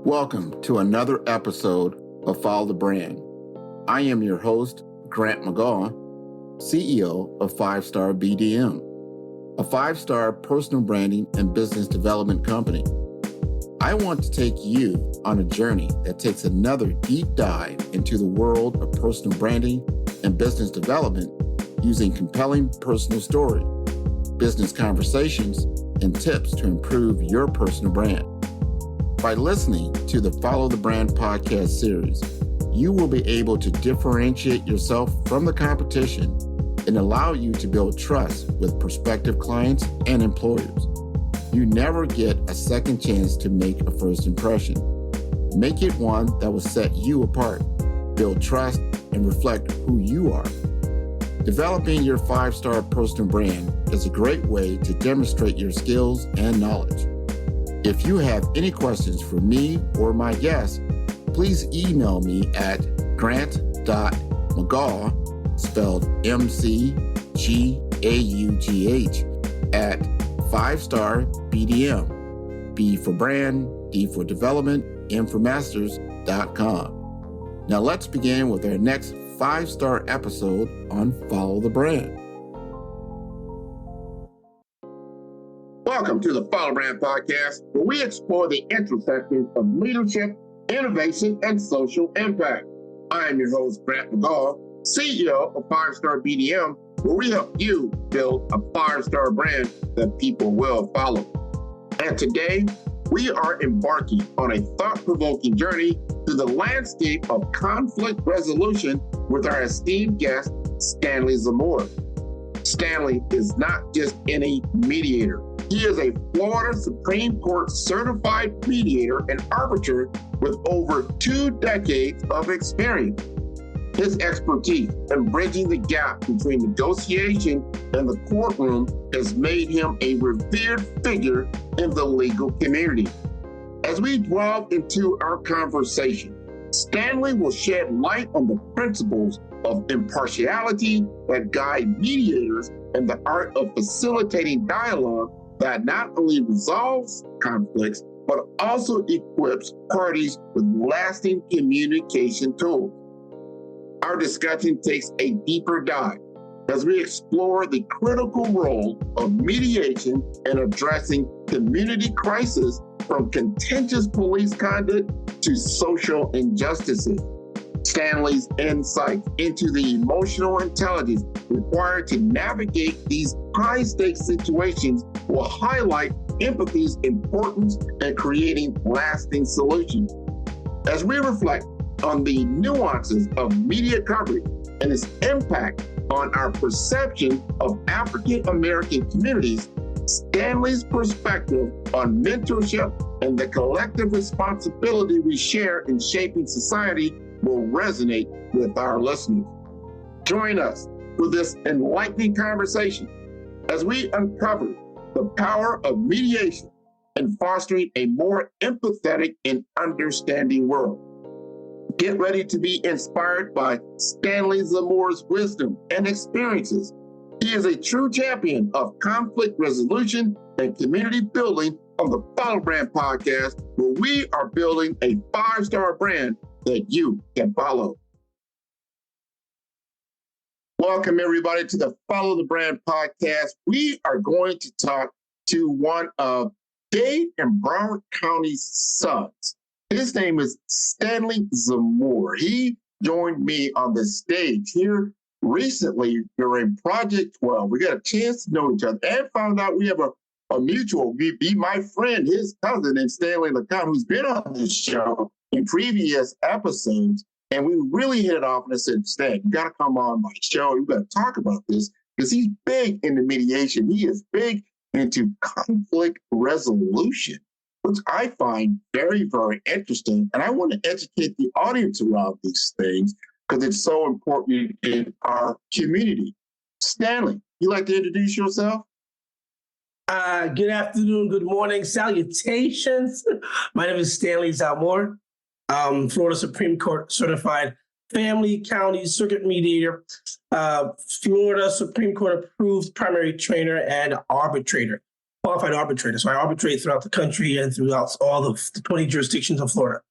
Welcome to another episode of Follow the Brand. I am your host, Grant McGaugh, CEO of 5-Star BDM, a 5-star personal branding and business development company. I want to take you on a journey that takes another deep dive into the world of personal branding and business development using compelling personal stories, business conversations, and tips to improve your personal brand. By listening to the Follow the Brand podcast series, you will be able to differentiate yourself from the competition and allow you to build trust with prospective clients and employers. You never get a second chance to make a first impression. Make it one that will set you apart, build trust, and reflect who you are. Developing your 5-star personal brand is a great way to demonstrate your skills and knowledge. If you have any questions for me or my guests, please email me at grant.mcgaugh, spelled M-C-G-A-U-G-H, at 5-star BDM, B for brand, D for development, M for masters.com. Now let's begin with our next 5-star episode on Follow the Brand. Welcome to the Follow Brand Podcast, where we explore the intersections of leadership, innovation, and social impact. I am your host, Grant McGaugh, CEO of 5-Star BDM, where we help you build a 5-star brand that people will follow. And today, we are embarking on a thought-provoking journey through the landscape of conflict resolution with our esteemed guest, Stanley Zamor. Stanley is not just any mediator. He is a Florida Supreme Court certified mediator and arbiter with over 2 decades of experience. His expertise in bridging the gap between negotiation and the courtroom has made him a revered figure in the legal community. As we delve into our conversation, Stanley will shed light on the principles of impartiality that guide mediators and the art of facilitating dialogue that not only resolves conflicts, but also equips parties with lasting communication tools. Our discussion takes a deeper dive as we explore the critical role of mediation in addressing community crises, from contentious police conduct to social injustices. Stanley's insight into the emotional intelligence required to navigate these high-stakes situations will highlight empathy's importance in creating lasting solutions. As we reflect on the nuances of media coverage and its impact on our perception of African American communities, Stanley's perspective on mentorship and the collective responsibility we share in shaping society will resonate with our listeners. Join us for this enlightening conversation as we uncover the power of mediation in fostering a more empathetic and understanding world. Get ready to be inspired by Stanley Zamor's wisdom and experiences. He is a true champion of conflict resolution and community building on the Follow Brand Podcast, where we are building a 5-star brand that you can follow. Welcome, everybody, to the Follow the Brand Podcast. We are going to talk to one of Dade and Broward County's sons. His name is Stanley Zamor. He joined me on the stage here recently during Project 12. We got a chance to know each other and found out we have a mutual, be my friend, his cousin, and Stanley LeCount, who's been on this show in previous episodes. And we really hit it off, and I said, Stan, you got to come on my show. You got to talk about this because he's big into mediation. He is big into conflict resolution, which I find very, very interesting. And I want to educate the audience around these things because it's so important in our community. Stanley, you like to introduce yourself? Good afternoon, good morning, salutations. My name is Stanley Zamor. Florida Supreme Court certified family, county, circuit mediator, Florida Supreme Court approved primary trainer and arbitrator. qualified arbitrator. So I arbitrate throughout the country and throughout all the 20 jurisdictions of Florida,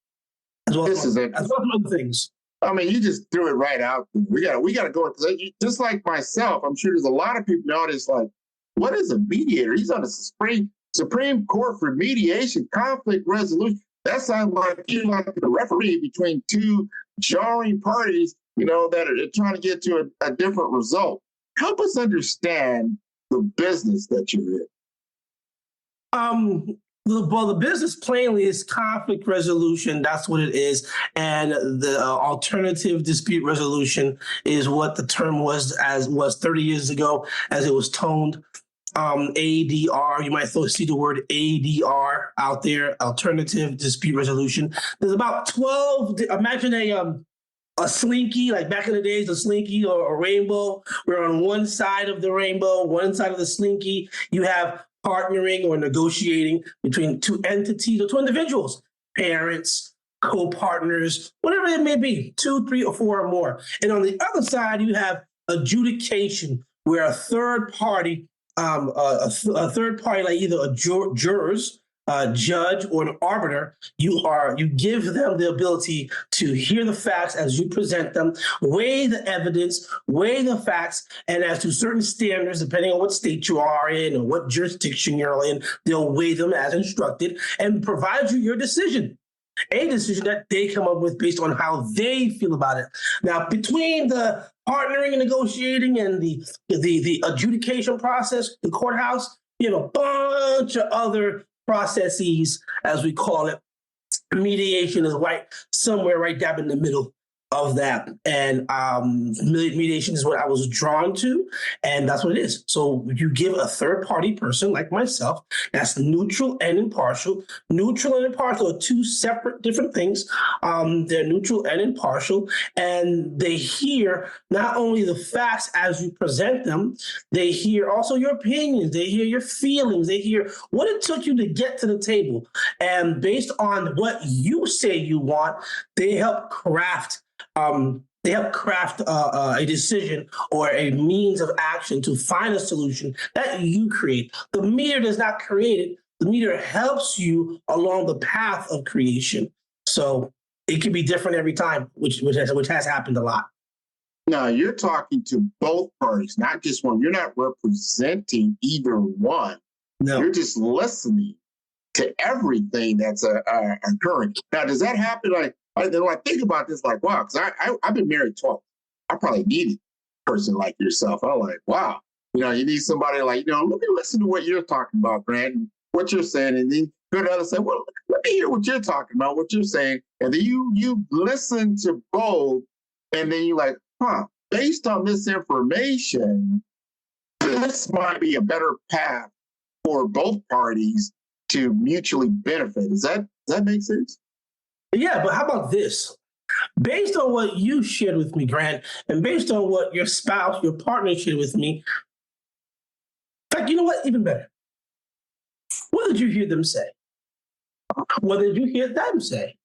as well as other things. I mean, you just threw it right out. We got to go into that. Just like myself, I'm sure there's a lot of people now that's like, what is a mediator? He's on the Supreme Court for mediation, conflict resolution. That sounds like you're like the referee between two jarring parties, that are trying to get to a different result. Help us understand the business that you're in. The business plainly is conflict resolution. That's what it is. And the alternative dispute resolution is what the term was 30 years ago as it was toned. ADR, you might see the word ADR out there, alternative dispute resolution. There's about 12, imagine a slinky, like back in the days, a slinky or a rainbow. We're on one side of the rainbow, one side of the slinky. You have partnering or negotiating between two entities or two individuals, parents, co-partners, whatever it may be, 2, 3, or 4 or more. And on the other side, you have adjudication, where a third party, like either a jurors, a judge, or an arbiter, you give them the ability to hear the facts as you present them, weigh the evidence, weigh the facts, and as to certain standards, depending on what state you are in or what jurisdiction you're in, they'll weigh them as instructed and provide you your decision. A decision that they come up with based on how they feel about it. Now, between the partnering and negotiating and the adjudication process, the courthouse, a bunch of other processes, as we call it. Mediation is somewhere right dab in the middle of that. And mediation is what I was drawn to, and that's what it is. So you give a third-party person like myself that's neutral and impartial. Neutral and impartial are two separate different things. They're neutral and impartial, and they hear not only the facts as you present them, they hear also your opinions, they hear your feelings, they hear what it took you to get to the table. And based on what you say you want, they help craft a decision or a means of action to find a solution that you create. The mediator does not create it. The mediator helps you along the path of creation. So it can be different every time, which has happened a lot. Now, you're talking to both parties, not just one. You're not representing either one. No. You're just listening to everything that's occurring. Now, does that happen? When I think about this, like, wow, because I've been married 12. I probably needed a person like yourself. I'm like, wow, you need somebody like, let me listen to what you're talking about, Grant, and what you're saying. And then go to others say, well, let me hear what you're talking about, what you're saying. And then you listen to both, and then you're like, based on this information, this might be a better path for both parties to mutually benefit. Does that make sense? Yeah, but how about this? Based on what you shared with me, Grant, and based on what your spouse, your partner shared with me, in fact, you know what? Even better. What did you hear them say? What did you hear them say?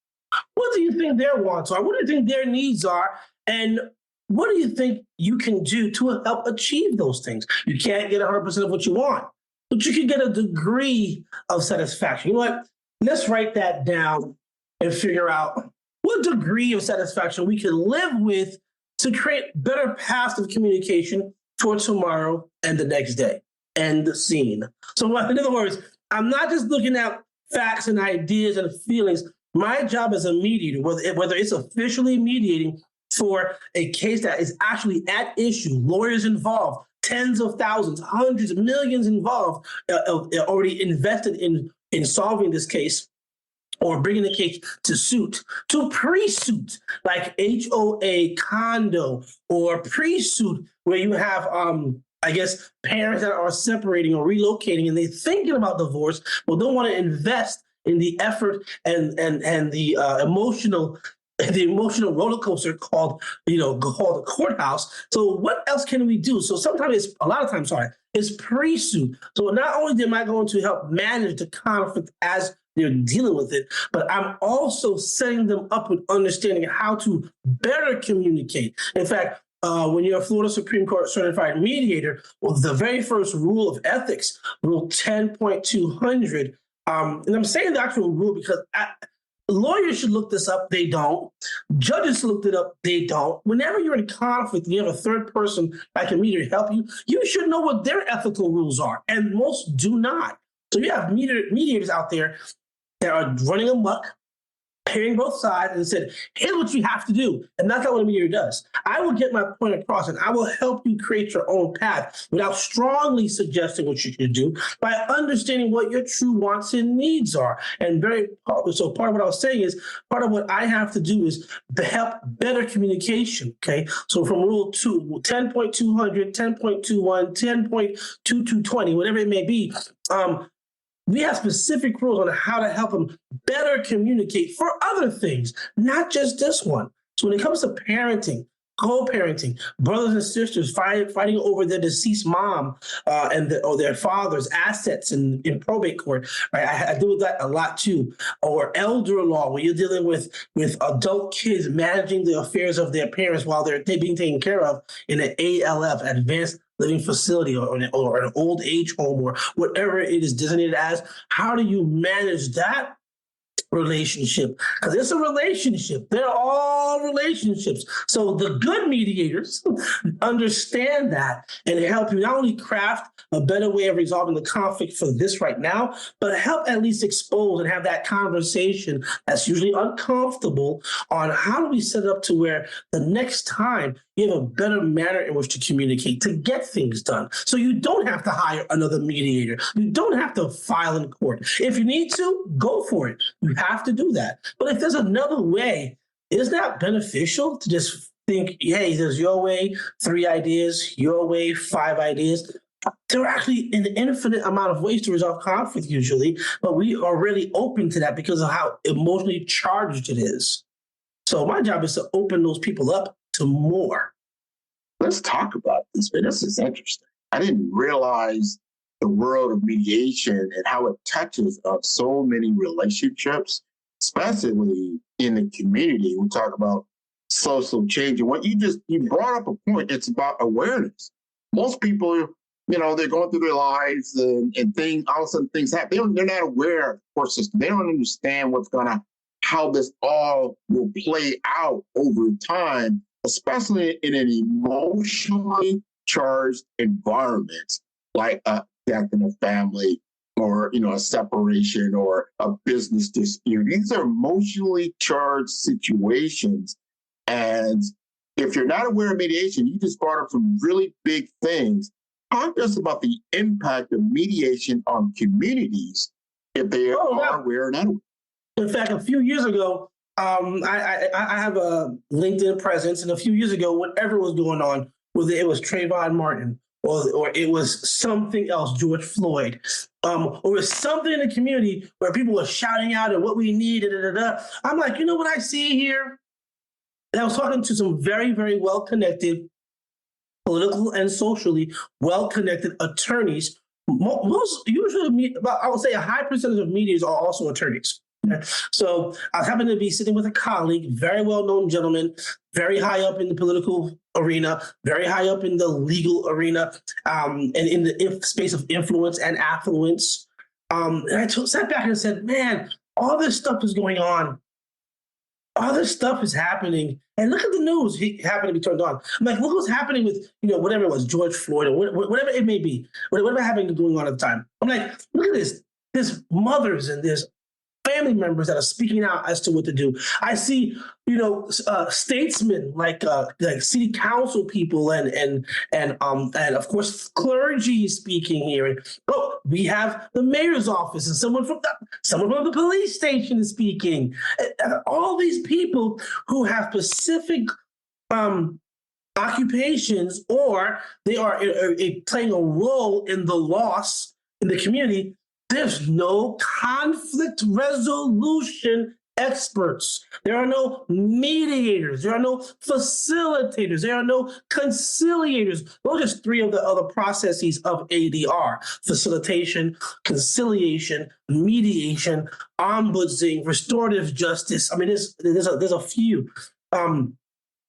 What do you think their wants are? What do you think their needs are? And what do you think you can do to help achieve those things? You can't get 100% of what you want, but you can get a degree of satisfaction. You know what? Let's write that down and figure out what degree of satisfaction we can live with to create better paths of communication for tomorrow and the next day. End scene. So in other words, I'm not just looking at facts and ideas and feelings. My job as a mediator, whether it's officially mediating for a case that is actually at issue, lawyers involved, tens of thousands, hundreds of millions involved, already invested in solving this case, or bringing the case to suit, to pre-suit, like HOA, condo, or pre-suit, where you have, parents that are separating or relocating, and they're thinking about divorce, but don't want to invest in the effort and the emotional roller coaster called the courthouse. So what else can we do? So a lot of times, it's pre-suit. So not only am I going to help manage the conflict as they're dealing with it, but I'm also setting them up with understanding how to better communicate. In fact, when you're a Florida Supreme Court certified mediator, well, the very first rule of ethics, Rule 10.200, and I'm saying the actual rule because lawyers should look this up. They don't. Judges looked it up. They don't. Whenever you're in conflict and you have a third person that can mediate or help you, you should know what their ethical rules are, and most do not. So you have mediators out there that are running amok, hearing both sides, and said, here's what you have to do. And that's not what a mediator does. I will get my point across, and I will help you create your own path without strongly suggesting what you should do, by understanding what your true wants and needs are. And so part of what I was saying is, part of what I have to do is to help better communication, okay? So from Rule 10.200, 10.21, 10.2220, whatever it may be, we have specific rules on how to help them better communicate for other things, not just this one. So when it comes to parenting, co-parenting, brothers and sisters fighting over their deceased mom or their father's assets in probate court, right? I deal with that a lot too. Or elder law, where you're dealing with adult kids managing the affairs of their parents while they're being taken care of in an ALF, advanced living facility, or an old age home, or whatever it is designated as. How do you manage that relationship? Because it's a relationship. They're all relationships. So the good mediators understand that and help you not only craft a better way of resolving the conflict for this right now, but help at least expose and have that conversation that's usually uncomfortable on how do we set it up to where the next time you have a better manner in which to communicate, to get things done. So you don't have to hire another mediator. You don't have to file in court. If you need to, go for it. You have to do that. But if there's another way, isn't that beneficial to just think, hey, there's your way, 3 ideas, your way, 5 ideas? There are actually an infinite amount of ways to resolve conflict usually, but we are really open to that because of how emotionally charged it is. So my job is to open those people up to more. Let's talk about this, man. This is interesting. I didn't realize the world of mediation and how it touches up so many relationships, especially in the community. We talk about social change. And what you brought up a point, it's about awareness. Most people, they're going through their lives and things, all of a sudden things happen. They're not aware of the court system. They don't understand how this all will play out over time, especially in an emotionally charged environment like a death in a family, or a separation, or a business dispute. These are emotionally charged situations. And if you're not aware of mediation, you just brought up some really big things. Talk to us about the impact of mediation on communities if they are aware or not aware. In fact, a few years ago, I have a LinkedIn presence, and a few years ago, whatever was going on, whether it was Trayvon Martin or it was something else, George Floyd, or it was something in the community where people were shouting out and what we need, I'm like, you know what I see here? And I was talking to some very, very well-connected, political and socially well-connected attorneys. Usually, I would say a high percentage of mediators are also attorneys. So I happened to be sitting with a colleague, very well-known gentleman, very high up in the political arena, very high up in the legal arena, and in the space of influence and affluence. And I sat back and said, man, all this stuff is going on. All this stuff is happening. And look at the news. He happened to be turned on. I'm like, look what's happening with, whatever it was, George Floyd, or whatever it may be, whatever happened going on at the time. I'm like, look at this. There's mothers and there's family members that are speaking out as to what to do. I see, statesmen like city council people and of course clergy speaking here. And we have the mayor's office and someone from the police station is speaking. All these people who have specific occupations, or they are playing a role in the loss in the community. There's no conflict resolution experts. There are no mediators. There are no facilitators. There are no conciliators. Those are just 3 of the other processes of ADR: facilitation, conciliation, mediation, ombudsing, restorative justice. I mean, there's a few.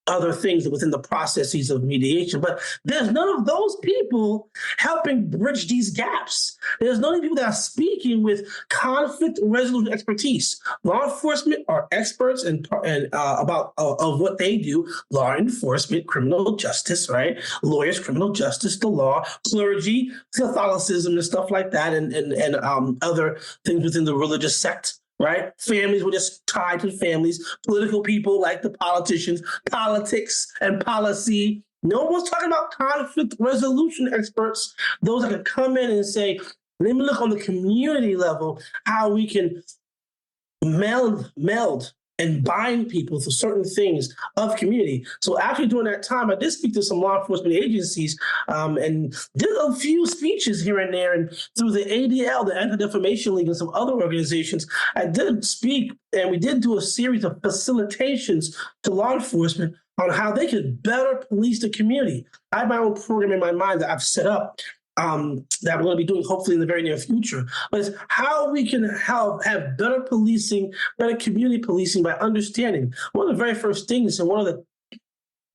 other things within the processes of mediation. But there's none of those people helping bridge these gaps. There's none of the people that are speaking with conflict resolution expertise. Law enforcement are experts about of what they do. Law enforcement, criminal justice, right? Lawyers, criminal justice, the law, clergy, Catholicism, and stuff like that, and other things within the religious sect. Right? Families were just tied to families. Political people like the politicians, politics and policy. No one's talking about conflict resolution experts, those that can come in and say, let me look on the community level how we can meld and bind people to certain things of community. So actually during that time, I did speak to some law enforcement agencies and did a few speeches here and there. And through the ADL, the Anti-Defamation League, and some other organizations, I did speak, and we did do a series of facilitations to law enforcement on how they could better police the community. I have my own program in my mind that I've set up that I'm going to be doing hopefully in the very near future. But it's how we can have better policing, better community policing by understanding. One of the very first things and one of the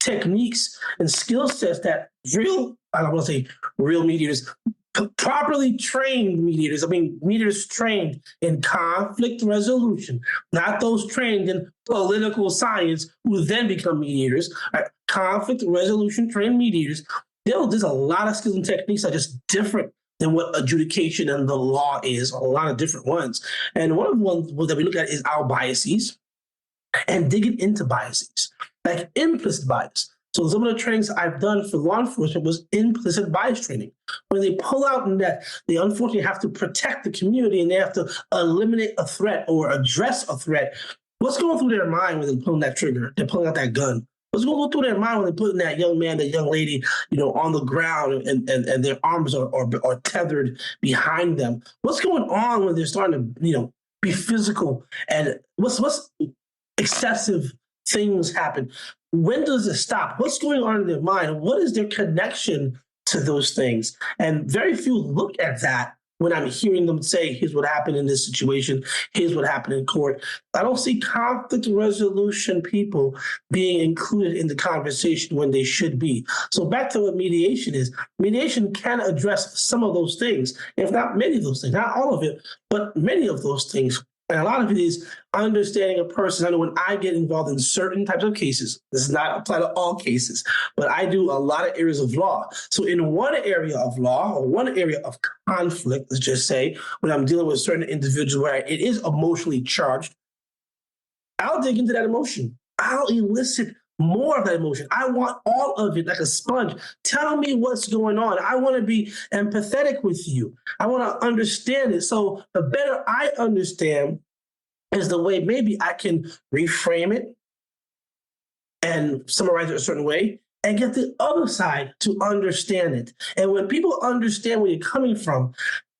techniques and skill sets that I don't want to say real mediators, properly trained mediators, mediators trained in conflict resolution, not those trained in political science who then become mediators, right? Conflict resolution trained mediators. There's a lot of skills and techniques that are just different than what adjudication and the law is, a lot of different ones. And one of the ones that we look at is our biases and digging into biases, like implicit bias. So some of the trainings I've done for law enforcement was implicit bias training. When they pull out and that they unfortunately have to protect the community and they have to eliminate a threat or address a threat, what's going through their mind when they're pulling that trigger, they're pulling out that gun? What's going through their mind when they're putting that young man, that young lady, on the ground and their arms are tethered behind them? What's going on when they're starting to, be physical? And what's excessive things happen? When does it stop? What's going on in their mind? What is their connection to those things? And very few look at that when I'm hearing them say, here's what happened in this situation, here's what happened in court. I don't see conflict resolution people being included in the conversation when they should be. So back to what mediation is. Mediation can address some of those things, if not many of those things, not all of it, but many of those things. And a lot of it is understanding a person. I know when I get involved in certain types of cases, this does not apply to all cases, but I do a lot of areas of law. So in one area of law or one area of conflict, let's just say, when I'm dealing with certain individuals where it is emotionally charged, I'll dig into that emotion. I'll elicit more of that emotion. I want all of it like a sponge. Tell me what's going on. I want to be empathetic with you. I want to understand it. So the better I understand is the way maybe I can reframe it and summarize it a certain way and get the other side to understand it. And when people understand where you're coming from,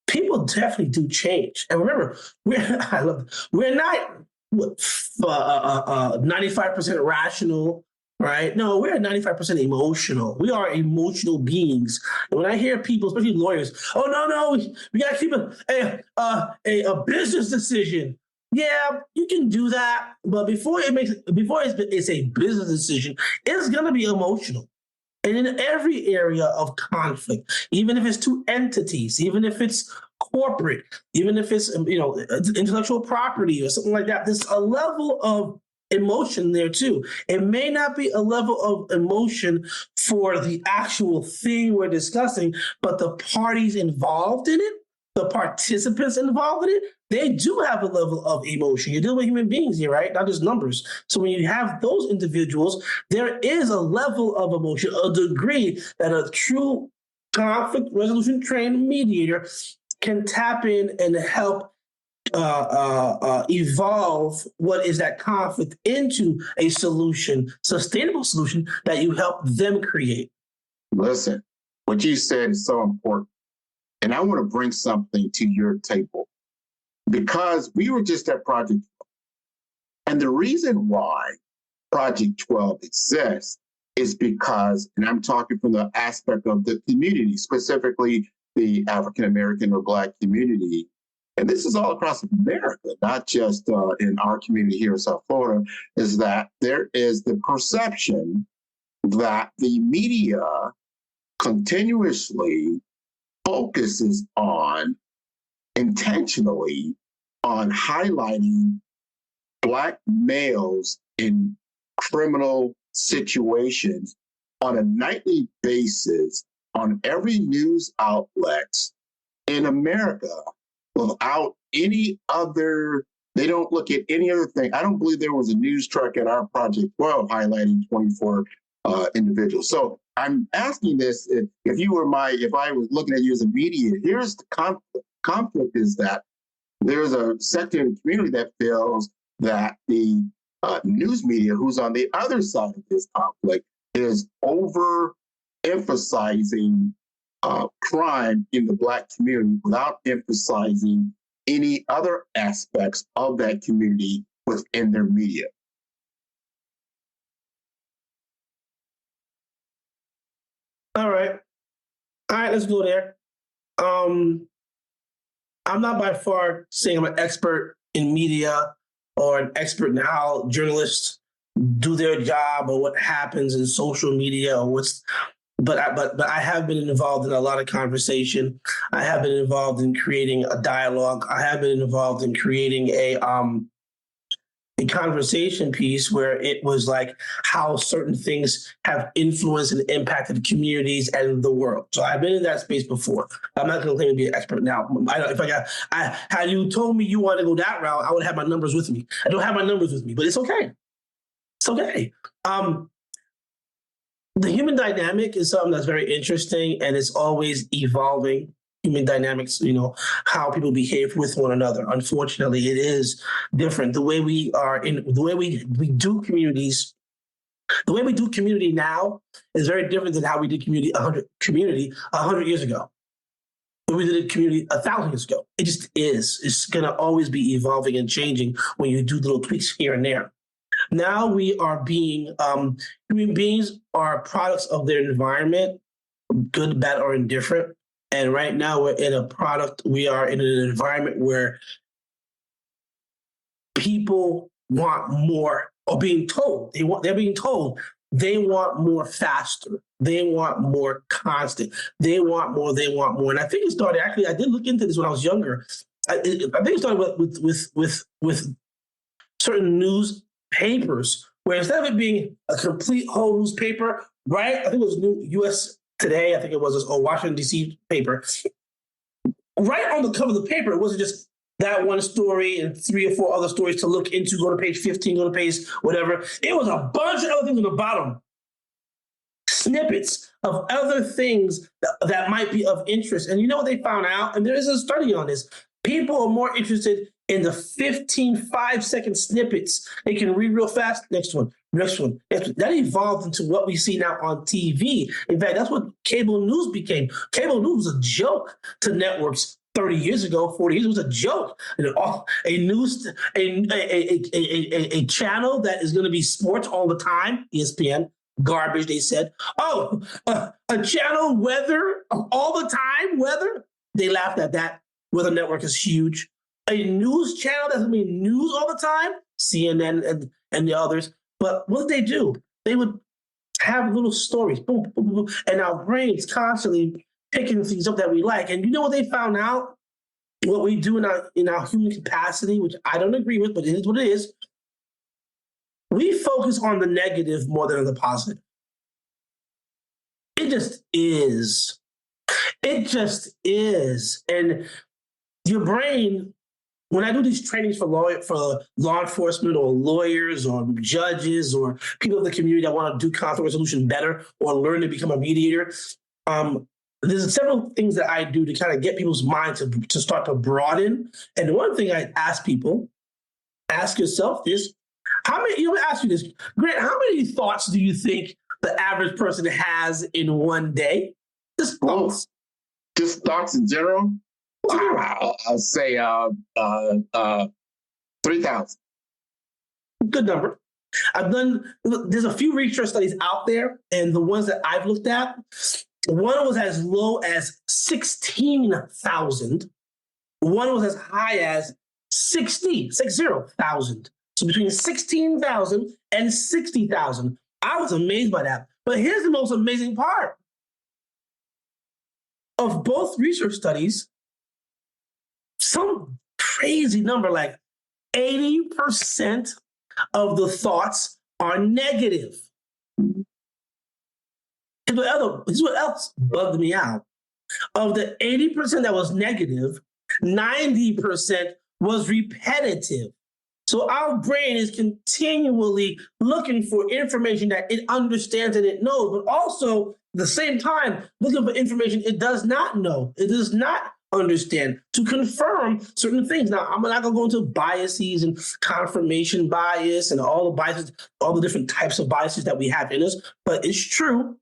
people definitely do change. And remember, we're not 95% rational, right? No, we're 95% emotional. We are emotional beings. And when I hear people, especially lawyers, oh no, we got to keep a business decision. Yeah, you can do that, but before it's a business decision, it's gonna be emotional. And in every area of conflict, even if it's two entities, even if it's corporate, even if it's intellectual property or something like that, there's a level of emotion there too. It may not be a level of emotion for the actual thing we're discussing, but the parties involved in it, the participants involved in it, they do have a level of emotion. You're dealing with human beings here, right? Not just numbers. So when you have those individuals, there is a level of emotion, a degree that a true conflict resolution trained mediator can tap in and help evolve what is that conflict into a solution, sustainable solution that you help them create. Listen, what you said is so important. And I want to bring something to your table because we were just at Project 12. And the reason why Project 12 exists is because, and I'm talking from the aspect of the community, specifically the African American or Black community, and this is all across America, not just in our community here in South Florida, is that there is the perception that the media continuously focuses on intentionally on highlighting Black males in criminal situations on a nightly basis on every news outlet in America without any other, they don't look at any other thing. I don't believe there was a news truck at our Project 12 highlighting 24 individuals. So I'm asking this, if I was looking at you as a mediator, here's the conflict. Conflict is that there's a sector in the community that feels that the news media, who's on the other side of this conflict, is overemphasizing crime in the Black community without emphasizing any other aspects of that community within their media. All right, let's go there. I'm not by far saying I'm an expert in media or an expert in how journalists do their job or what happens in social media or but I have been involved in a lot of conversation. I have been involved in creating a dialogue. I have been involved in creating a conversation piece where it was like how certain things have influenced and impacted communities and the world. So I've been in that space before. I'm not going to claim to be an expert now. Had you told me you want to go that route, I would have my numbers with me. I don't have my numbers with me, but it's okay. It's okay. The human dynamic is something that's very interesting, and it's always evolving. Human dynamics, how people behave with one another. Unfortunately, it is different. The way we do communities, the way we do community now is very different than how we did community 100 years ago. The way we did community 1,000 years ago. It just is. It's going to always be evolving and changing when you do little tweaks here and there. Now we are being, human beings are products of their environment, good, bad, or indifferent. And right now we are in an environment where people want more, or being told, they're being told they want more faster. They want more constant. They want more. And I think it started, actually, I did look into this when I was younger. I think it started with certain newspapers, where instead of it being a complete whole newspaper, right? I think it was U.S. Today, I think it was a Washington, D.C. paper. Right on the cover of the paper, it wasn't just that one story and 3 or 4 other stories to look into, go to page 15, go to page whatever. It was a bunch of other things on the bottom. Snippets of other things that might be of interest. And you know what they found out? And there is a study on this. People are more interested in the 15 5-second snippets. They can read real fast. Next one. That evolved into what we see now on TV. In fact, that's what cable news became. Cable news was a joke to networks 30 years ago, 40 years. It was a joke. A channel that is going to be sports all the time, ESPN, garbage, they said. Oh, a channel weather all the time, weather. They laughed at that. Weather network is huge. A news channel that's going to be news all the time, CNN and the others. But what did they do? They would have little stories, boom, boom, boom, boom, and our brains constantly picking things up that we like. And you know what they found out? What we do in our human capacity, which I don't agree with, but it is what it is. We focus on the negative more than on the positive. It just is. It just is. And your brain, when I do these trainings for law enforcement or lawyers or judges or people in the community that want to do conflict resolution better or learn to become a mediator, there's several things that I do to kind of get people's minds to start to broaden. And one thing I ask people, ask yourself this, let me ask you this, Grant, how many thoughts do you think the average person has in one day? Just thoughts. Just thoughts in general? I'll say 3,000. Good number. There's a few research studies out there, and the ones that I've looked at, one was as low as 16,000, One was as high as 60,000. So between 16,000 and 60,000. I was amazed by that. But here's the most amazing part. Of both research studies, some crazy number, like 80% of the thoughts are negative. Here's what else bugged me out. Of the 80% that was negative, 90% was repetitive. So our brain is continually looking for information that it understands and it knows, but also at the same time looking for information it does not know. It does not understand to confirm certain things. Now, I'm not going to go into biases and confirmation bias and all the biases, all the different types of biases that we have in us, but it's true.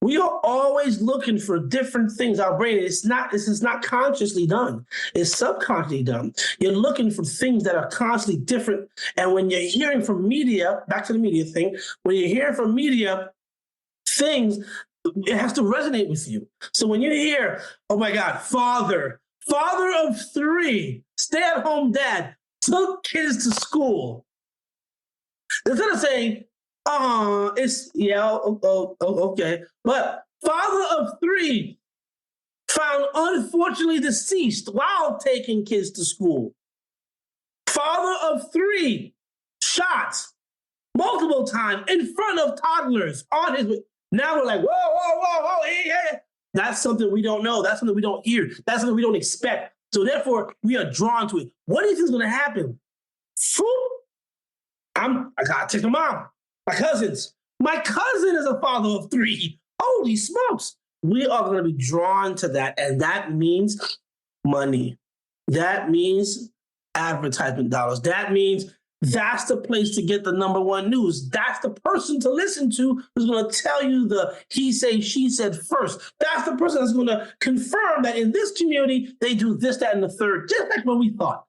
We are always looking for different things. Our brain, this is not consciously done. It's subconsciously done. You're looking for things that are constantly different. And when you're hearing from media, back to the media thing, when you're hearing from media things, it has to resonate with you. So when you hear, oh my God, father of 3, stay-at-home dad, took kids to school. Instead of saying, okay. But father of 3 found unfortunately deceased while taking kids to school. Father of 3 shot multiple times in front of toddlers on his way. Now we're like, whoa, hey. That's something we don't know. That's something we don't hear. That's something we don't expect. So therefore, we are drawn to it. What do you think is going to happen? I got to take my mom. My cousins. My cousin is a father of 3. Holy smokes. We are going to be drawn to that. And that means money. That means advertisement dollars. That means that's the place to get the number one news. That's the person to listen to who's going to tell you the he say, she said first. That's the person that's going to confirm that in this community, they do this, that, and the third, just like what we thought.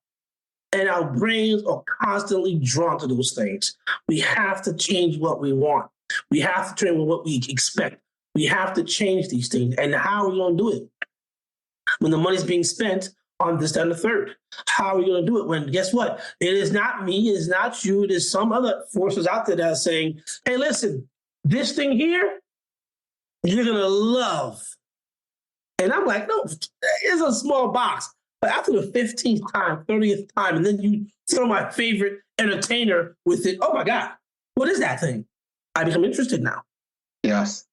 And our brains are constantly drawn to those things. We have to change what we want. We have to train with what we expect. We have to change these things. And how are we going to do it? When the money's being spent on this, that, and the third. How are we going to do it when, guess what? It is not me, it is not you, it is some other forces out there that are saying, hey, listen, this thing here, you're going to love. And I'm like, no, it's a small box. But after the 15th time, 30th time, and then you throw my favorite entertainer with it, oh my God, what is that thing? I become interested now. Yes.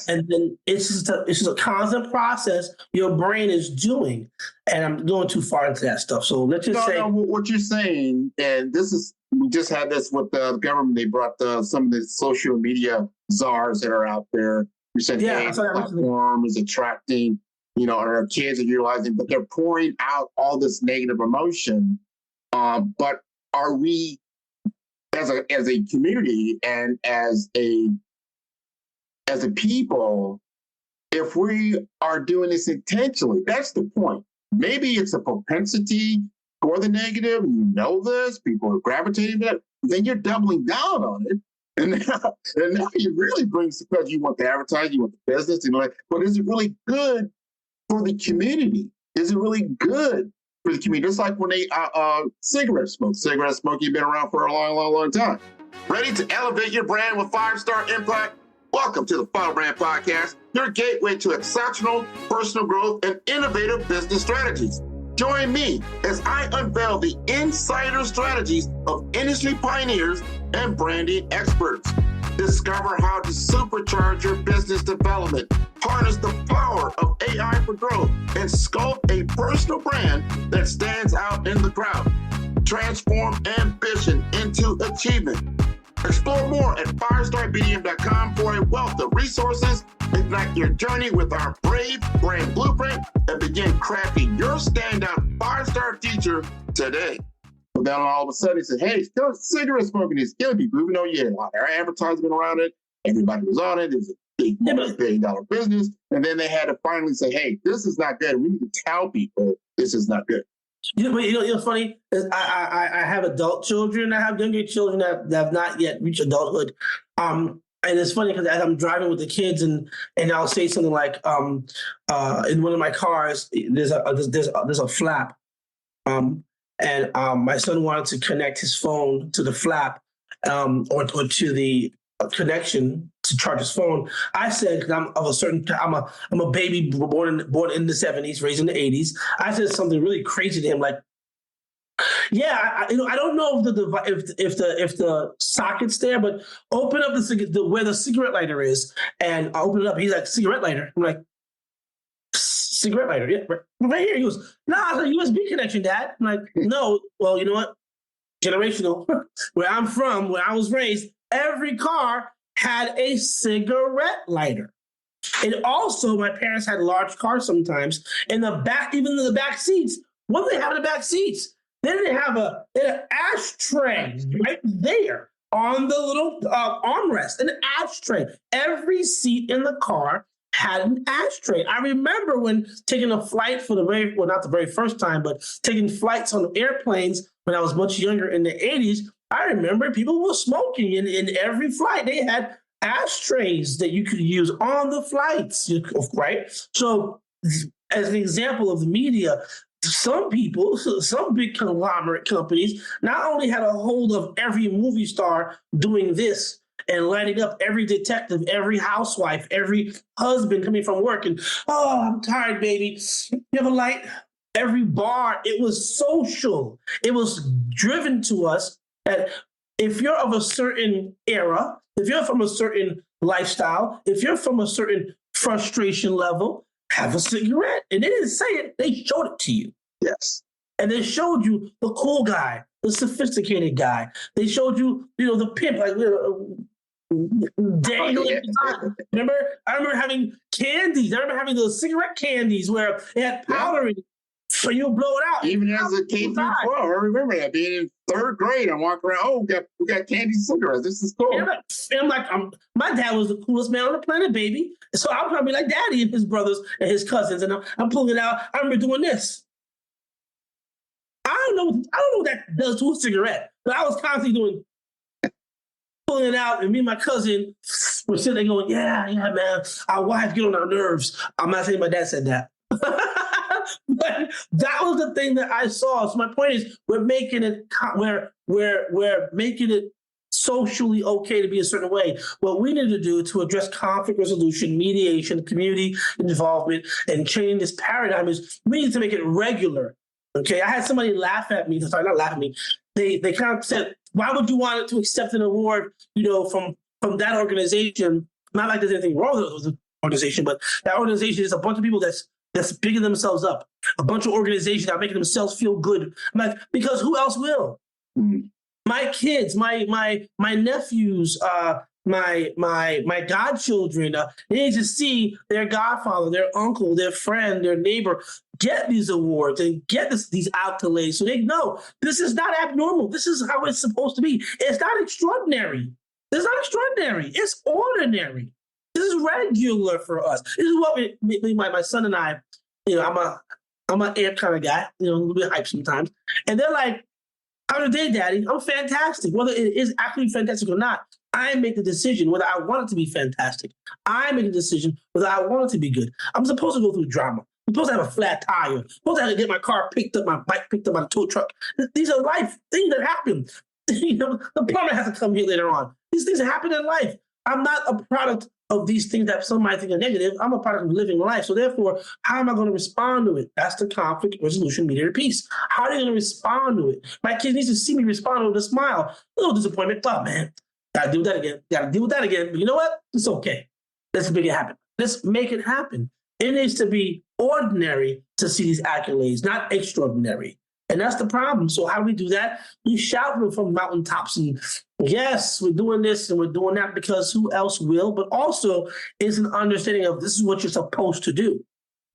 And then it's just a constant process your brain is doing. And I'm going too far into that stuff. So let's just say. No, what you're saying, and we just had this with the government. They brought some of the social media czars that are out there. We said, hey, the platform is attracting, our kids are utilizing, but they're pouring out all this negative emotion. But are we, as a community and as a people, if we are doing this intentionally, that's the point. Maybe it's a propensity for the negative. You know this, people are gravitating to it. Then you're doubling down on it. And now you really bring, because you want the advertising, you want the business, but is it really good for the community? Is it really good for the community? Just like when they cigarette smoke. Cigarette smoking been around for a long time. Ready to elevate your brand with 5-star impact? Welcome to the Funnel Brand Podcast, your gateway to exceptional personal growth and innovative business strategies. Join me as I unveil the insider strategies of industry pioneers and branding experts. Discover how to supercharge your business development, harness the power of AI for growth, and sculpt a personal brand that stands out in the crowd. Transform ambition into achievement. Explore more at firestarbdm.com for a wealth of resources. Ignite your journey with our Brave Brand Blueprint and begin crafting your standout 5-star future today. But then all of a sudden, he said, hey, still cigarette smoking is killing people. Even though you had a lot of advertisement around it, everybody was on it. It was a big multi-billion-dollar business. And then they had to finally say, hey, this is not good. We need to tell people this is not good. It's funny. I have adult children. I have younger children that have not yet reached adulthood. And it's funny because as I'm driving with the kids and I'll say something like, in one of my cars, there's a flap, My son wanted to connect his phone to the flap or to the connection to charge his phone. I said, because I'm of a certain, I'm a baby born in the 70s, raised in the 80s. I said something really crazy to him, like, yeah, I don't know if the socket's there, but open up where the cigarette lighter is, and I open it up. He's like, cigarette lighter. I'm like, cigarette lighter, yeah, right here. He goes, nah, it's a USB connection, Dad. I'm like, no. Well, you know what? Generational. Where I'm from, where I was raised, every car had a cigarette lighter. And also, my parents had large cars sometimes. In the back, even in the back seats, what do they have in the back seats? They didn't have an ashtray right there on the little armrest, an ashtray. Every seat in the car had an ashtray. I remember when taking a flight for not the very first time, but taking flights on airplanes when I was much younger in the 80s, I remember people were smoking in every flight. They had ashtrays that you could use on the flights, right? So as an example of the media, some people, some big conglomerate companies, not only had a hold of every movie star doing this and lighting up every detective, every housewife, every husband coming from work and, oh, I'm tired, baby. You have a light? Every bar, it was social. It was driven to us that if you're of a certain era, if you're from a certain lifestyle, if you're from a certain frustration level, have a cigarette. And they didn't say it, they showed it to you. Yes. And they showed you the cool guy, the sophisticated guy. They showed you, the pimp, like, dangling. Remember? I remember having candies. I remember having those cigarette candies where it had powder in it. So you blow it out. Even as a K through 12, I remember that being in third grade. I'm walking around. Oh, we got candy cigarettes. This is cool. And I'm like, my dad was the coolest man on the planet, baby. So I'm probably like Daddy and his brothers and his cousins, and I'm pulling it out. I remember doing this. I don't know what that does to a cigarette, but I was constantly pulling it out, and me and my cousin were sitting there going, yeah, man, our wives get on our nerves. I'm not saying my dad said that. But that was the thing that I saw. So my point is, we're making it we're making it socially okay to be a certain way. What we need to do to address conflict resolution, mediation, community involvement, and change this paradigm is we need to make it regular. Okay, I had somebody laugh at me. Sorry, not laugh at me. They kind of said, "Why would you want to accept an award, from that organization?" Not like there's anything wrong with the organization, but that organization is a bunch of people that's bigging themselves up. A bunch of organizations that are making themselves feel good. I'm like, because who else will? Mm-hmm. My kids, my nephews, my godchildren, they need to see their godfather, their uncle, their friend, their neighbor get these awards and get these accolades, so they know this is not abnormal. This is how it's supposed to be. It's not extraordinary. It's not extraordinary. It's ordinary. This is regular for us. This is what my son and I, I'm an amp kind of guy, a little bit hype sometimes. And they're like, how's your day, Daddy? I'm fantastic. Whether it is actually fantastic or not, I make the decision whether I want it to be fantastic. I make the decision whether I want it to be good. I'm supposed to go through drama. I'm supposed to have a flat tire. I'm supposed to have to get my car picked up, my bike picked up by the tow truck. These are life things that happen. The plumber has to come here later on. These things happen in life. I'm not a product of these things that some might think are negative. I'm a product of living life. So therefore, how am I going to respond to it? That's the conflict resolution mediator piece. How are you going to respond to it? My kids need to see me respond with a smile. A little disappointment. Oh, man, got to deal with that again. Got to deal with that again. But you know what? It's okay. Let's make it happen. Let's make it happen. It needs to be ordinary to see these accolades, not extraordinary. And that's the problem. So how do we do that? We shout from mountaintops and yes, we're doing this and we're doing that because who else will? But also it's an understanding of this is what you're supposed to do.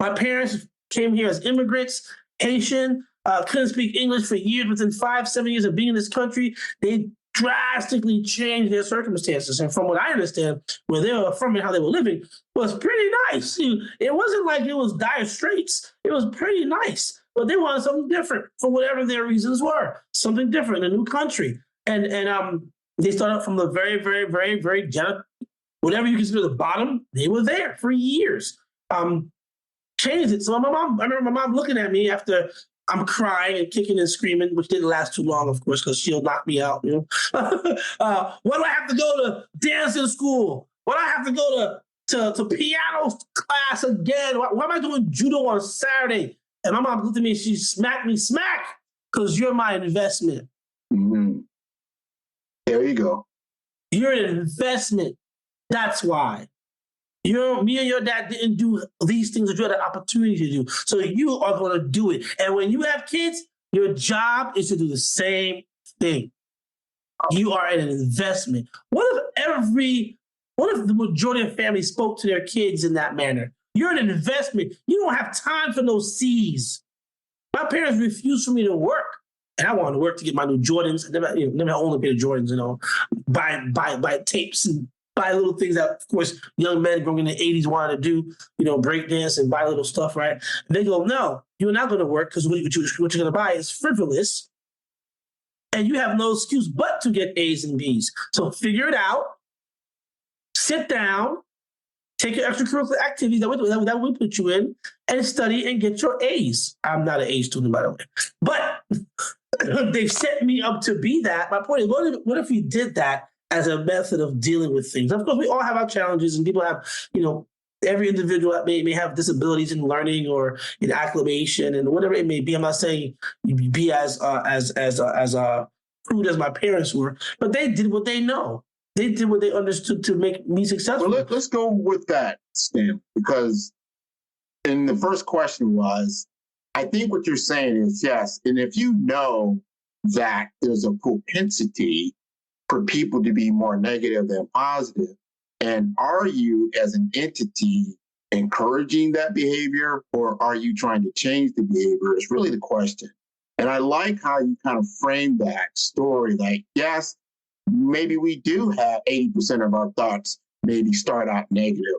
My parents came here as immigrants, Haitian, couldn't speak English for years. Within 5-7 years of being in this country, they drastically changed their circumstances. And from what I understand, where they were from and how they were living was pretty nice. It wasn't like it was dire straits. It was pretty nice. But they wanted something different for whatever their reasons were, something different in a new country. And they started from the very, very, very, very whatever you consider the bottom, they were there for years. Changed it. So I remember my mom looking at me after I'm crying and kicking and screaming, which didn't last too long, of course, because she'll knock me out. Why do I have to go to dancing school? Why do I have to go to piano class again? Why am I doing judo on Saturday? And my mom looked at me and she smacked me, because you're my investment. Mm-hmm. There you go. You're an investment. That's why. Me and your dad didn't do these things that you had an opportunity to do. So you are going to do it. And when you have kids, your job is to do the same thing. You are an investment. What if the majority of families spoke to their kids in that manner? You're an investment. You don't have time for no C's. My parents refused for me to work. And I wanted to work to get my new Jordans. I never owned a pair of Jordans, buy tapes and buy little things that, of course, young men growing in the 80s wanted to do, break dance and buy little stuff, right? And they go, no, you're not going to work because what you're going to buy is frivolous. And you have no excuse but to get A's and B's. So figure it out, sit down, take your extracurricular activities that we put you in, and study and get your A's. I'm not an A student, by the way. But they've set me up to be that. My point is, what if we did that as a method of dealing with things? Of course, we all have our challenges, and people have, every individual may have disabilities in learning or in acclimation and whatever it may be. I'm not saying you be as crude as my parents were, but they did what they know. They did what they understood to make me successful. Well, let's go with that, Stan, because in the first question was, I think what you're saying is yes. And if you know that there's a propensity for people to be more negative than positive, and are you as an entity encouraging that behavior, or are you trying to change the behavior? Is really the question. And I like how you kind of frame that story like, yes, maybe we do have 80% of our thoughts maybe start out negative,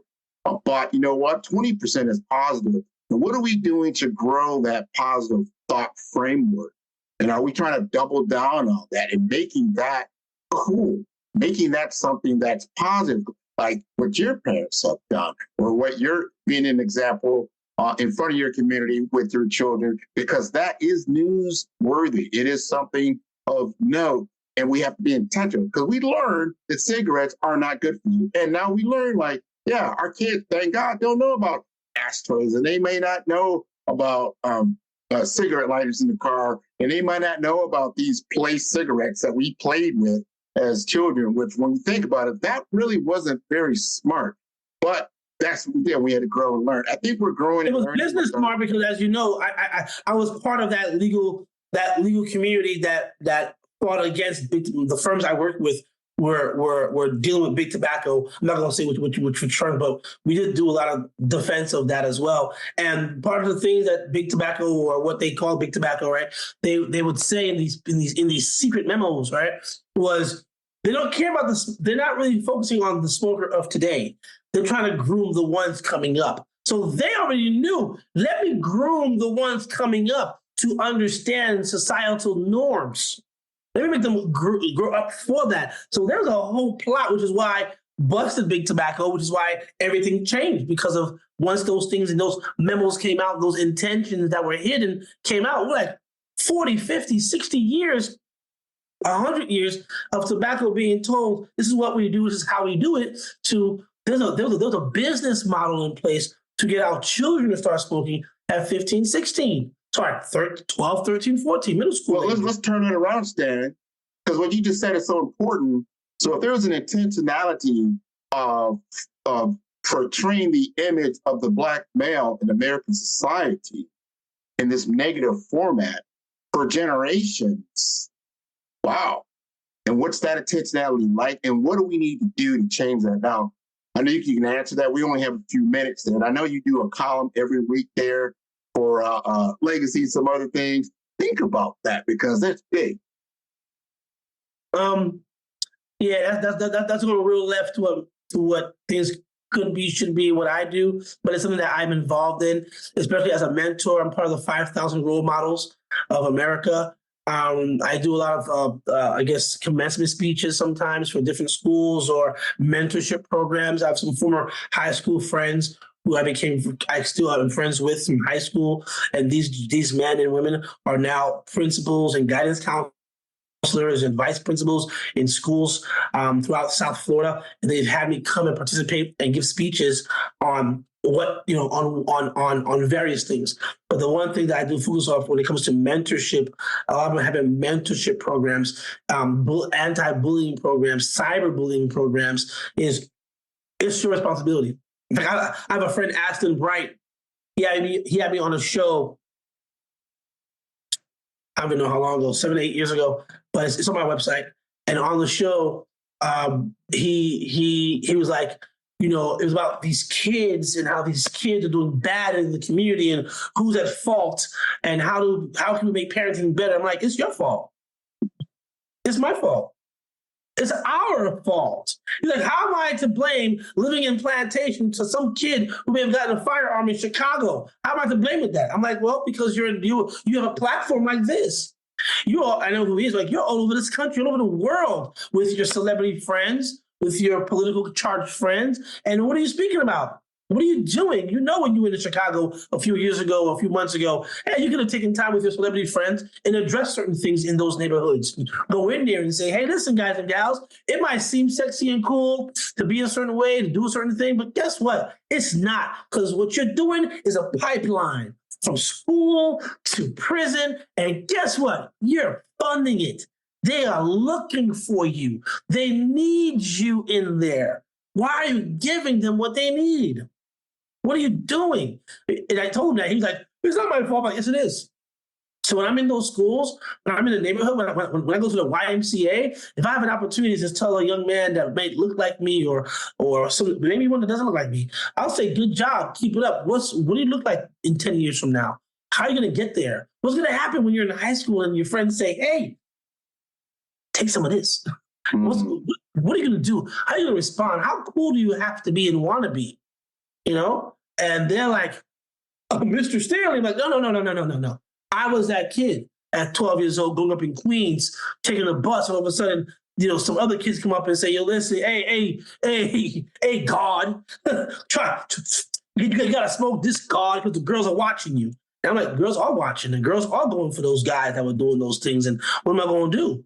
but you know what? 20% is positive. And what are we doing to grow that positive thought framework? And are we trying to double down on that and making that cool, making that something that's positive, like what your parents have done, or what you're being an example in front of your community with your children, because that is newsworthy. It is something of note. And we have to be intentional because we learned that cigarettes are not good for you. And now we learn, our kids, thank God, don't know about ashtrays, and they may not know about cigarette lighters in the car, and they might not know about these place cigarettes that we played with as children, which when you think about it, that really wasn't very smart. But that's what we did. We had to grow and learn. I think we're growing. It was business smart because, as you know, I was part of that legal community that fought against the firms I worked with were dealing with big tobacco. I'm not going to say which term, but we did do a lot of defense of that as well. And part of the things that big tobacco, or what they call big tobacco, right? They would say in these secret memos, right, was they don't care about this. They're not really focusing on the smoker of today. They're trying to groom the ones coming up. So they already knew. Let me groom the ones coming up to understand societal norms. Let me make them grow up for that. So there's a whole plot, which is why busted big tobacco, which is why everything changed, because of once those things and those memos came out, those intentions that were hidden came out. We're like 40, 50, 60 years, 100 years of tobacco being told, this is what we do, this is how we do it, to there's a business model in place to get our children to start smoking at 15, 16. Sorry, 12, 13, 14, middle school. Well, let's turn it around, Stan, because what you just said is so important. So if there's an intentionality of portraying the image of the Black male in American society in this negative format for generations, wow. And what's that intentionality like? And what do we need to do to change that? Now, I know you can answer that. We only have a few minutes there. And I know you do a column every week there for legacy, some other things. Think about that, because that's big. Yeah, that's going real left to what things could be, should be, what I do. But it's something that I'm involved in, especially as a mentor. I'm part of the 5,000 Role Models of America. I do a lot of, commencement speeches sometimes for different schools or mentorship programs. I have some former high school friends who I still am friends with from high school. And these men and women are now principals and guidance counselors and vice principals in schools throughout South Florida. And they've had me come and participate and give speeches on on various things. But the one thing that I do focus on when it comes to mentorship, a lot of them having mentorship programs, anti-bullying programs, cyberbullying programs, it's your responsibility. In fact, I have a friend, Aston Bright. He had me on a show. I don't even know how long ago, 7 to 8 years ago, but it's on my website. And on the show, he was like, it was about these kids and how these kids are doing bad in the community and who's at fault and how can we make parenting better? I'm like, it's your fault. It's my fault. It's our fault. He's like, how am I to blame living in plantation to some kid who may have gotten a firearm in Chicago? How am I to blame that? I'm like, well, because you have a platform like this. I know who he is. Like, you're all over this country, all over the world with your celebrity friends, with your political charged friends. And what are you speaking about? What are you doing? When you were in Chicago a few years ago, a few months ago, hey, you could have taken time with your celebrity friends and address certain things in those neighborhoods. Go in there and say, hey, listen, guys and gals, it might seem sexy and cool to be a certain way, to do a certain thing, but guess what? It's not, because what you're doing is a pipeline from school to prison, and guess what? You're funding it. They are looking for you. They need you in there. Why are you giving them what they need? What are you doing? And I told him that. He was like, it's not my fault. I'm like, yes, it is. So when I'm in those schools, when I'm in the neighborhood, when I go to the YMCA, if I have an opportunity to tell a young man that may look like me or maybe one that doesn't look like me, I'll say, good job, keep it up. What do you look like in 10 years from now? How are you going to get there? What's going to happen when you're in high school and your friends say, hey, take some of this? Mm-hmm. What are you going to do? How are you going to respond? How cool do you have to be and want to be? And they're like, oh, Mr. Stanley. I'm like, no. I was that kid at 12 years old going up in Queens, taking a bus, and all of a sudden, some other kids come up and say, yo, listen, hey, God, you got to smoke this God because the girls are watching you. And I'm like, girls are watching, and girls are going for those guys that were doing those things, and what am I going to do?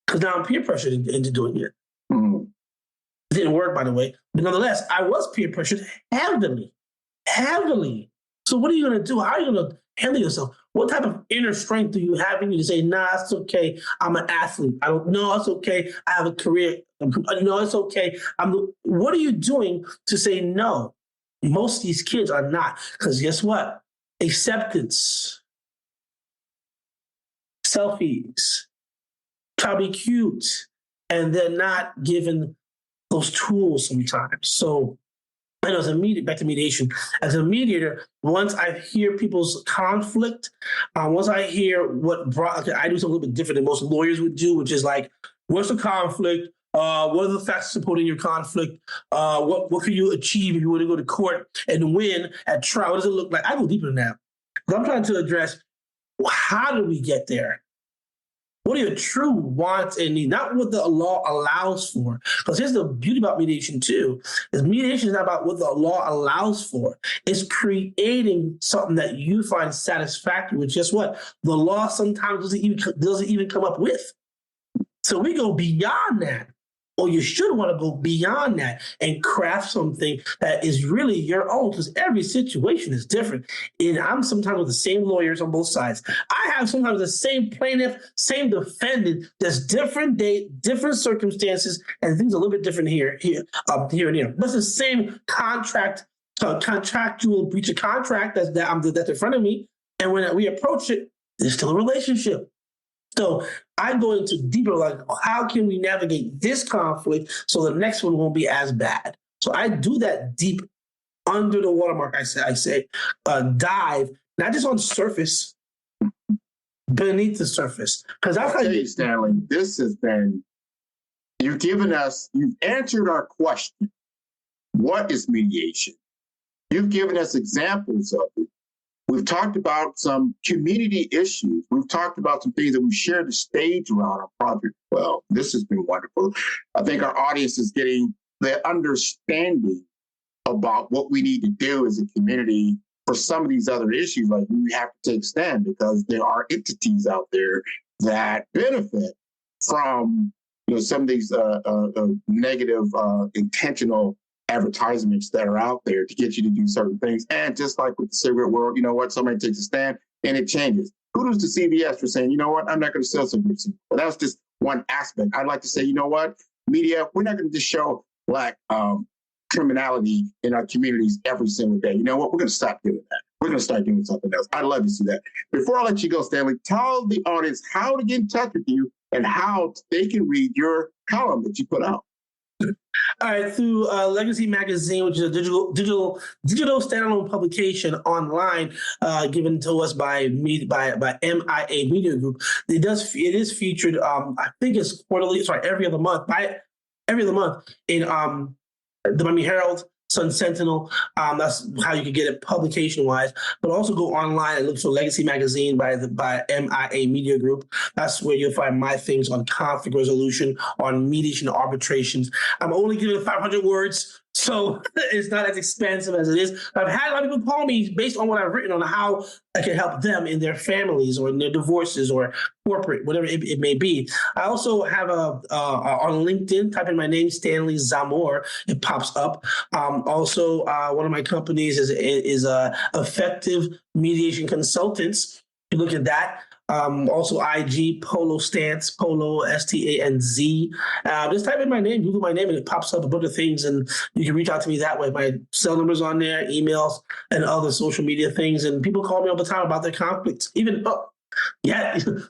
Because now I'm peer pressured into doing it. Mm-hmm. It didn't work, by the way. But nonetheless, I was peer pressured heavily. So what are you going to do? How are you going to handle yourself? What type of inner strength do you have in you to say, nah, it's okay. I'm an athlete. I don't know. It's okay. I have a career. No, it's okay. What are you doing to say no? Most of these kids are not. Because guess what? Acceptance, selfies, try to be cute, and they're not given those tools sometimes. So, and back to mediation. As a mediator, once I hear people's conflict, once I hear I do something a little bit different than most lawyers would do, which is like, what's the conflict? What are the facts supporting your conflict? What can you achieve if you were to go to court and win at trial? What does it look like? I go deeper than that. But I'm trying to address, how do we get there? What are your true wants and needs? Not what the law allows for. Because here's the beauty about mediation too, is mediation is not about what the law allows for. It's creating something that you find satisfactory, which is what the law sometimes doesn't even come up with. So we go beyond that. Or you should want to go beyond that and craft something that is really your own, because every situation is different. And I'm sometimes with the same lawyers on both sides. I have sometimes the same plaintiff, same defendant. There's different different circumstances, and things are a little bit different here and here. But it's the same contractual breach of contract that's in front of me. And when we approach it, there's still a relationship. So I go into deeper, like, how can we navigate this conflict so the next one won't be as bad? So I do that deep under the watermark. I say, dive, not just on the surface, beneath the surface. Because I'll tell you, Stanley, this has been, you've answered our question. What is mediation? You've given us examples of it. We've talked about some community issues. We've talked about some things that we shared the stage around our project. Well, this has been wonderful. I think our audience is getting the understanding about what we need to do as a community for some of these other issues. Like, we have to take a stand because there are entities out there that benefit from some of these negative intentional advertisements that are out there to get you to do certain things. And just like with the cigarette world, you know what? Somebody takes a stand and it changes. Kudos to CVS for saying, you know what? I'm not going to sell cigarettes. But that's just one aspect. I'd like to say, you know what? Media, we're not going to just show Black criminality in our communities every single day. You know what? We're going to stop doing that. We're going to start doing something else. I'd love to see that. Before I let you go, Stanley, tell the audience how to get in touch with you and how they can read your column that you put out. All right, through Legacy Magazine, which is a digital standalone publication online given to us by MIA Media Group. It is featured. I think it's every other month in the Miami Herald, Sun Sentinel. That's how you can get it publication-wise. But also go online and look for Legacy Magazine by MIA Media Group. That's where you'll find my things on conflict resolution, on mediation and arbitrations. I'm only giving 500 words, so it's not as expansive as it is. I've had a lot of people call me based on what I've written on how I can help them in their families or in their divorces or corporate, whatever it may be. I also have on LinkedIn, type in my name, Stanley Zamor, it pops up. Also, one of my companies is Effective Mediation Consultants. You look at that. Also IG, Polo Stance, Polo, STANZ. Just type in my name, Google my name, and it pops up a bunch of things, and you can reach out to me that way. My cell number's on there, emails, and other social media things. And people call me all the time about their conflicts. Even,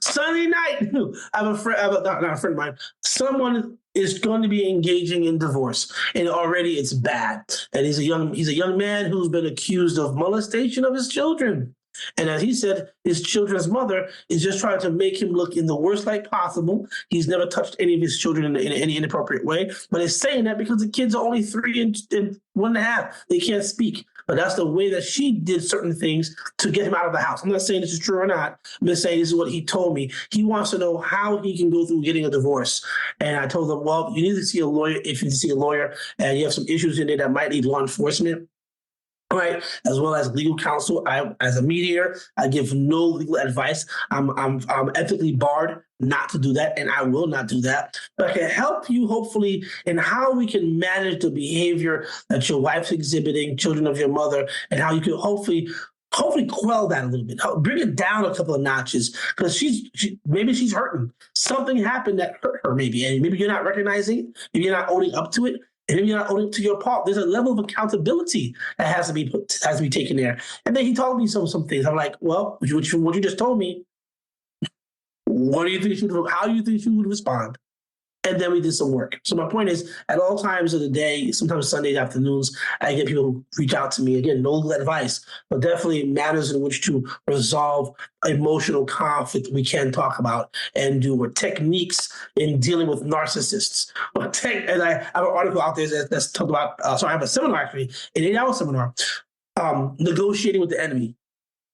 Sunday night, I have a friend, not a friend of mine, someone is going to be engaging in divorce, and already it's bad. And he's a young man who's been accused of molestation of his children. And as he said, his children's mother is just trying to make him look in the worst light possible. He's never touched any of his children in any inappropriate way. But he's saying that because the kids are only 3 and 1.5. They can't speak. But that's the way that she did certain things to get him out of the house. I'm not saying this is true or not. I'm just saying this is what he told me. He wants to know how he can go through getting a divorce. And I told him, well, you need to see a lawyer if you need to see a lawyer and you have some issues in there that might need law enforcement. Right, as well as legal counsel. As a mediator, I give no legal advice. I'm ethically barred not to do that, and I will not do that. But I can help you, hopefully, in how we can manage the behavior that your wife's exhibiting, children of your mother, and how you can hopefully quell that a little bit, bring it down a couple of notches, because maybe she's hurting. Something happened that hurt her, maybe, and maybe you're not recognizing it, maybe you're not owning up to it. And maybe you're not owning up to your part. There's a level of accountability that has to be taken there. And then he told me some things. I'm like, well, what you just told me, what do you think how do you think she would respond? And then we did some work. So my point is, at all times of the day, sometimes Sunday afternoons, I get people who reach out to me. Again, no legal advice, but definitely matters in which to resolve emotional conflict we can talk about and do, or techniques in dealing with narcissists. And I have an article out there that's talked about, I have a seminar actually, an 8-hour seminar, negotiating with the enemy.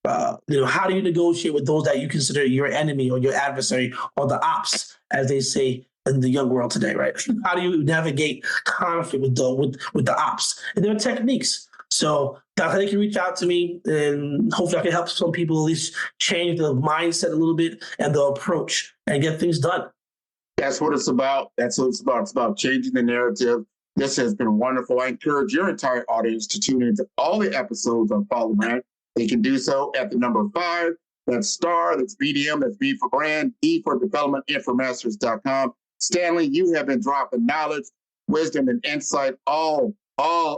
How do you negotiate with those that you consider your enemy or your adversary or the ops, as they say in the young world today, right? How do you navigate conflict with the ops? And there are techniques. So that's how they can reach out to me, and hopefully I can help some people at least change the mindset a little bit and the approach and get things done. That's what it's about. That's what it's about. It's about changing the narrative. This has been wonderful. I encourage your entire audience to tune into all the episodes on Follow Brand. They can do so at the number 5. That's star, that's BDM, that's B for brand, E for development, infomasters.com. Stanley, you have been dropping knowledge, wisdom, and insight all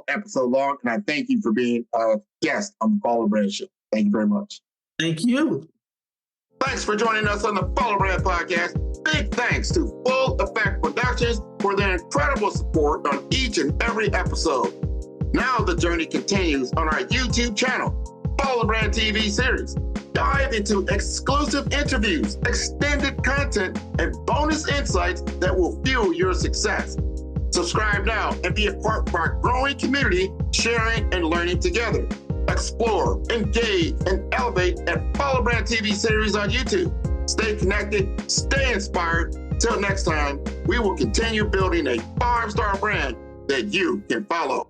episode long, and I thank you for being a guest on the Follow Brand Show. Thank you very much. Thank you. Thanks for joining us on the Follow Brand Podcast. Big thanks to Full Effect Productions for their incredible support on each and every episode. Now the journey continues on our YouTube channel, Follow Brand TV series. Dive into exclusive interviews, extended content, and bonus insights that will fuel your success. Subscribe now and be a part of our growing community, sharing and learning together. Explore, engage, and elevate at Follow Brand TV series on YouTube. Stay connected, stay inspired. Till next time, we will continue building a 5-star brand that you can follow.